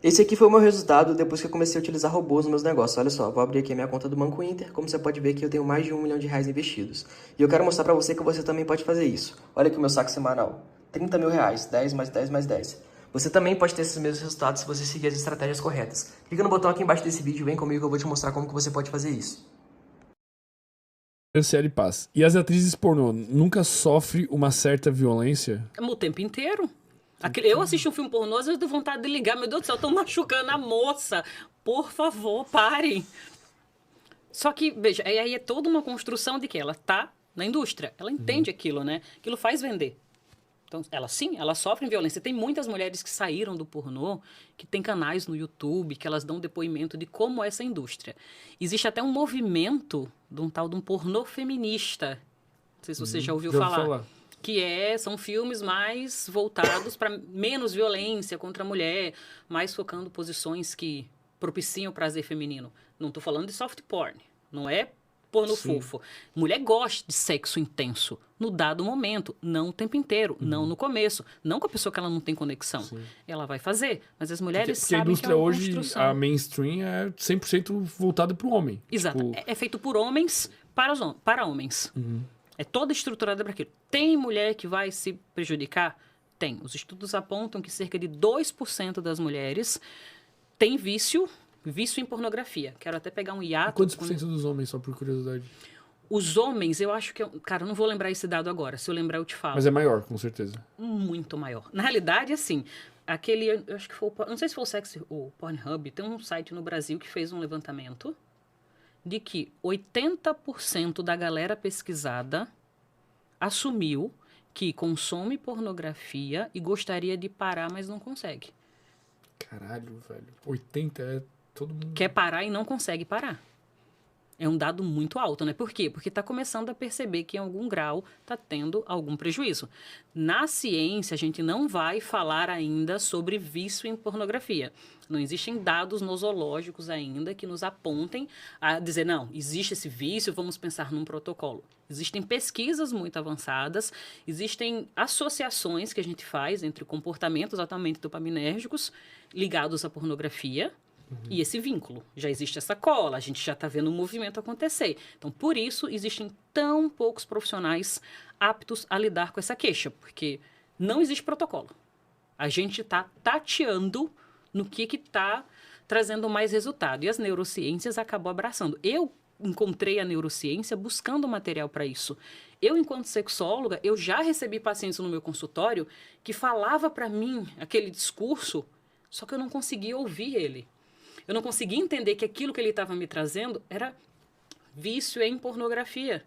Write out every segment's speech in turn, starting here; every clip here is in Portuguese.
Esse aqui foi o meu resultado depois que eu comecei a utilizar robôs nos meus negócios. Olha só, vou abrir aqui a minha conta do Banco Inter. Como você pode ver aqui, eu tenho mais de R$ 1 milhão investidos. E eu quero mostrar para você que você também pode fazer isso. Olha aqui o meu saque semanal. R$ 30 mil, 10 mais 10 mais 10. Você também pode ter esses mesmos resultados se você seguir as estratégias corretas. Clica no botão aqui embaixo desse vídeo, vem comigo que eu vou te mostrar como que você pode fazer isso. Cancele Paz. E as atrizes pornô nunca sofrem uma certa violência? O tempo inteiro. Eu assisto um filme pornô, às vezes eu tenho vontade de ligar. Meu Deus do céu, estão machucando a moça. Por favor, parem. Só que, veja, aí é toda uma construção de que ela tá na indústria. Ela entende aquilo, né? Aquilo faz vender. Então, ela sofre violência. Tem muitas mulheres que saíram do pornô, que tem canais no YouTube, que elas dão depoimento de como é essa indústria. Existe até um movimento de um tal de um pornô feminista. Não sei se você já ouviu falar. São filmes mais voltados para menos violência contra a mulher, mais focando posições que propiciam o prazer feminino. Não estou falando de soft porn, não é porno fofo. Mulher gosta de sexo intenso, no dado momento, não o tempo inteiro, não no começo, não com a pessoa que ela não tem conexão. Sim. Ela vai fazer, mas as mulheres Porque a sabem que é indústria uma hoje, construção. a mainstream é 100% voltada para o homem. Exato. Tipo, É feito por homens para homens. É toda estruturada para aquilo. Tem mulher que vai se prejudicar? Tem. Os estudos apontam que cerca de 2% das mulheres tem vício em pornografia. Quero até pegar um hiato. quantos por cento dos homens, só por curiosidade? Os homens, eu acho que... Cara, eu não vou lembrar esse dado agora. Se eu lembrar, eu te falo. Mas é maior, com certeza. Muito maior. Na realidade, assim, eu acho que foi não sei se foi o Pornhub, tem um site no Brasil que fez um levantamento de que 80% da galera pesquisada assumiu que consome pornografia e gostaria de parar, mas não consegue. Caralho, velho. 80 é todo mundo. Quer parar e não consegue parar. É um dado muito alto, né? Por quê? Porque está começando a perceber que em algum grau está tendo algum prejuízo. Na ciência, a gente não vai falar ainda sobre vício em pornografia. Não existem dados nosológicos ainda que nos apontem a dizer, não, existe esse vício, vamos pensar num protocolo. Existem pesquisas muito avançadas, existem associações que a gente faz entre comportamentos altamente dopaminérgicos ligados à pornografia, e esse vínculo. Já existe essa cola, a gente já está vendo o movimento acontecer. Então, por isso, existem tão poucos profissionais aptos a lidar com essa queixa, porque não existe protocolo. A gente está tateando no que está trazendo mais resultado. E as neurociências acabam abraçando. Eu encontrei a neurociência buscando material para isso. Eu, enquanto sexóloga, eu já recebi pacientes no meu consultório que falava para mim aquele discurso, só que eu não conseguia ouvir ele. Eu não conseguia entender que aquilo que ele estava me trazendo era vício em pornografia.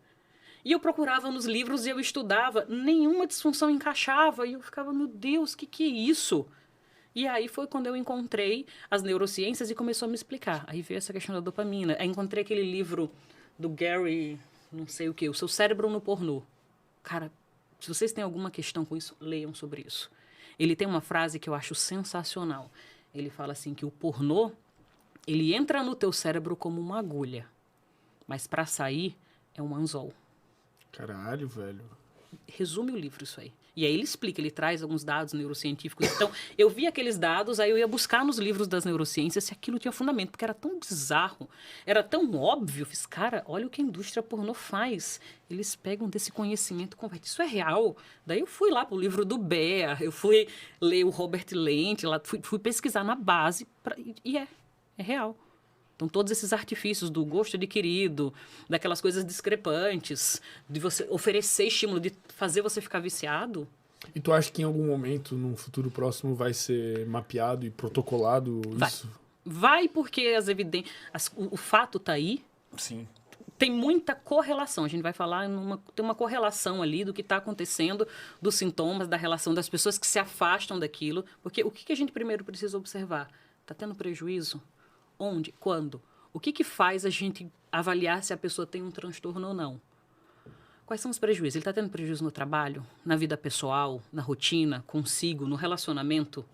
E eu procurava nos livros e eu estudava, nenhuma disfunção encaixava. E eu ficava, meu Deus, o que é isso? E aí foi quando eu encontrei as neurociências e começou a me explicar. Aí veio essa questão da dopamina. Aí encontrei aquele livro do Gary, não sei o quê, O Seu Cérebro no Pornô. Cara, se vocês têm alguma questão com isso, leiam sobre isso. Ele tem uma frase que eu acho sensacional. Ele fala assim que o pornô, ele entra no teu cérebro como uma agulha, mas para sair é um anzol. Caralho, velho. Resume o livro isso aí. E aí ele explica, ele traz alguns dados neurocientíficos. Então, eu vi aqueles dados, aí eu ia buscar nos livros das neurociências se aquilo tinha fundamento, porque era tão bizarro, era tão óbvio. Eu fiz, cara, olha o que a indústria pornô faz. Eles pegam desse conhecimento, convertem. Isso é real. Daí eu fui lá pro livro do Bea, eu fui ler o Robert Lent, lá, fui pesquisar na base, e é real. Então, todos esses artifícios do gosto adquirido, daquelas coisas discrepantes, de você oferecer estímulo, de fazer você ficar viciado. E tu acha que em algum momento, num futuro próximo, vai ser mapeado e protocolado isso? Vai porque as evidências... O fato está aí. Sim. Tem muita correlação. A gente vai falar, tem uma correlação ali do que está acontecendo, dos sintomas, da relação das pessoas que se afastam daquilo. Porque o que a gente primeiro precisa observar? Está tendo prejuízo? Onde? Quando? O que faz a gente avaliar se a pessoa tem um transtorno ou não? Quais são os prejuízos? Ele está tendo prejuízo no trabalho, na vida pessoal, na rotina, consigo, no relacionamento?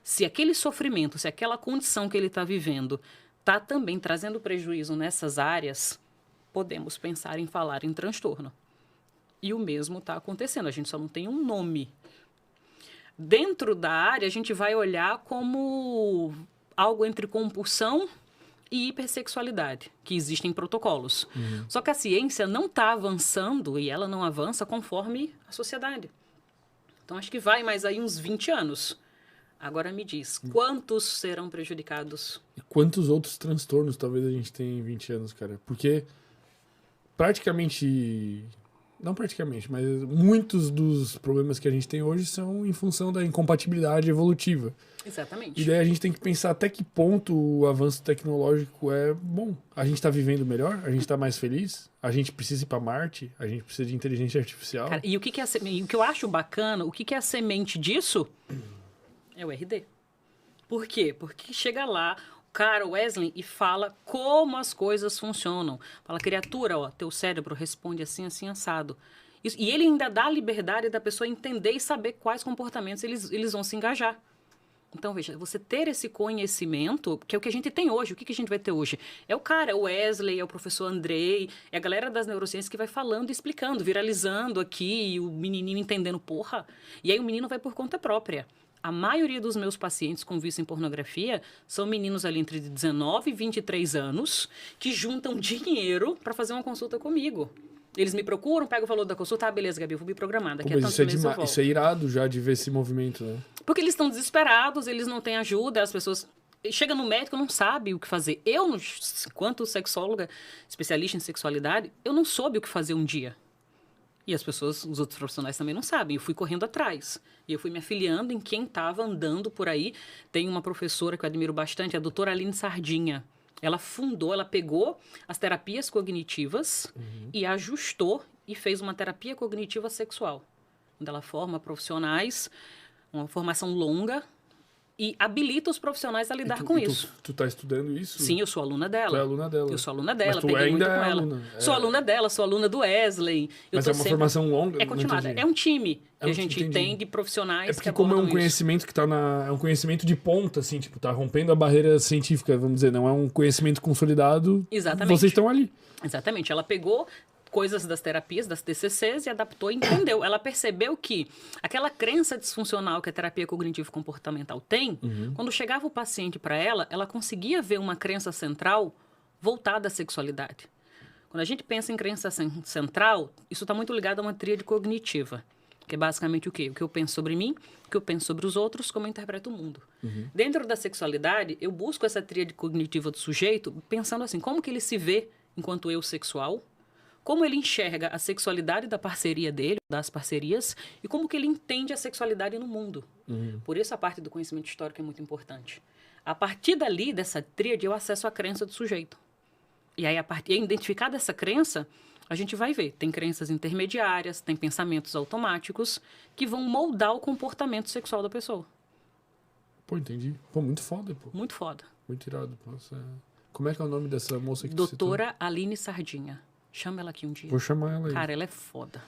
Se aquele sofrimento, se aquela condição que ele está vivendo está também trazendo prejuízo nessas áreas, podemos pensar em falar em transtorno. E o mesmo está acontecendo, a gente só não tem um nome. Dentro da área, a gente vai olhar como algo entre compulsão e hipersexualidade, que existem protocolos. Só que a ciência não está avançando e ela não avança conforme a sociedade. Então, acho que vai mais aí uns 20 anos. Agora me diz, quantos serão prejudicados? E quantos outros transtornos talvez a gente tenha em 20 anos, cara? Porque praticamente... Não praticamente, mas muitos dos problemas que a gente tem hoje são em função da incompatibilidade evolutiva. Exatamente. E daí a gente tem que pensar até que ponto o avanço tecnológico é bom. A gente está vivendo melhor? A gente está mais feliz? A gente precisa ir para Marte? A gente precisa de inteligência artificial? Cara, e o que é o que eu acho bacana, o que é a semente disso? É o RD. Por quê? Porque chega lá o cara, Wesley, e fala como as coisas funcionam. Fala, criatura, ó, teu cérebro responde assim, assim, assado. E ele ainda dá a liberdade da pessoa entender e saber quais comportamentos eles vão se engajar. Então, veja, você ter esse conhecimento, que é o que a gente tem hoje, o que a gente vai ter hoje? É o cara, é o Wesley, é o professor Andrei, é a galera das neurociências que vai falando e explicando, viralizando aqui, e o menininho entendendo, porra. E aí o menino vai por conta própria. A maioria dos meus pacientes com vício em pornografia são meninos ali entre 19 e 23 anos que juntam dinheiro para fazer uma consulta comigo. Eles me procuram, pegam o valor da consulta, beleza, Gabi, eu vou me programar, daqui a tantos meses eu volto. Isso é irado já de ver esse movimento, né? Porque eles estão desesperados, eles não têm ajuda, as pessoas... Chega no médico, não sabe o que fazer. Eu, enquanto sexóloga, especialista em sexualidade, eu não soube o que fazer um dia. E as pessoas, os outros profissionais também não sabem. Eu fui correndo atrás. E eu fui me afiliando em quem estava andando por aí. Tem uma professora que eu admiro bastante, a doutora Aline Sardinha. Ela pegou as terapias cognitivas e ajustou e fez uma terapia cognitiva sexual. Onde ela forma profissionais, uma formação longa, e habilita os profissionais a lidar com isso. Tu tá estudando isso? Sim, eu sou aluna dela. Tu é aluna dela. Eu sou aluna dela, Mas tu peguei ainda muito com ela. aluna. Sou aluna dela, sou aluna do Wesley. Mas é uma formação longa? É continuada. É um time que a gente entendi. tem de profissionais. É porque como é um conhecimento que tá é um conhecimento de ponta, assim, tipo, tá rompendo a barreira científica, vamos dizer, não é um conhecimento consolidado. Exatamente. Vocês estão ali. Exatamente. Ela pegou coisas das terapias, das TCCs, e adaptou e entendeu. Ela percebeu que aquela crença disfuncional que a terapia cognitivo-comportamental tem, quando chegava o paciente para ela, ela conseguia ver uma crença central voltada à sexualidade. Quando a gente pensa em crença central, isso está muito ligado a uma tríade cognitiva, que é basicamente o quê? O que eu penso sobre mim, o que eu penso sobre os outros, como eu interpreto o mundo. Dentro da sexualidade, eu busco essa tríade cognitiva do sujeito pensando assim, como que ele se vê enquanto eu sexual, como ele enxerga a sexualidade da parceria dele, das parcerias, e como que ele entende a sexualidade no mundo. Por isso a parte do conhecimento histórico é muito importante. A partir dali, dessa tríade, eu acesso a crença do sujeito. E aí, identificada essa crença, a gente vai ver. Tem crenças intermediárias, tem pensamentos automáticos que vão moldar o comportamento sexual da pessoa. Pô, entendi. Pô, muito foda, pô. Muito foda. Muito irado. Nossa. Como é que é o nome dessa moça que Doutora Aline Sardinha. Chama ela aqui um dia. Vou chamar ela aí. Cara, ela é foda.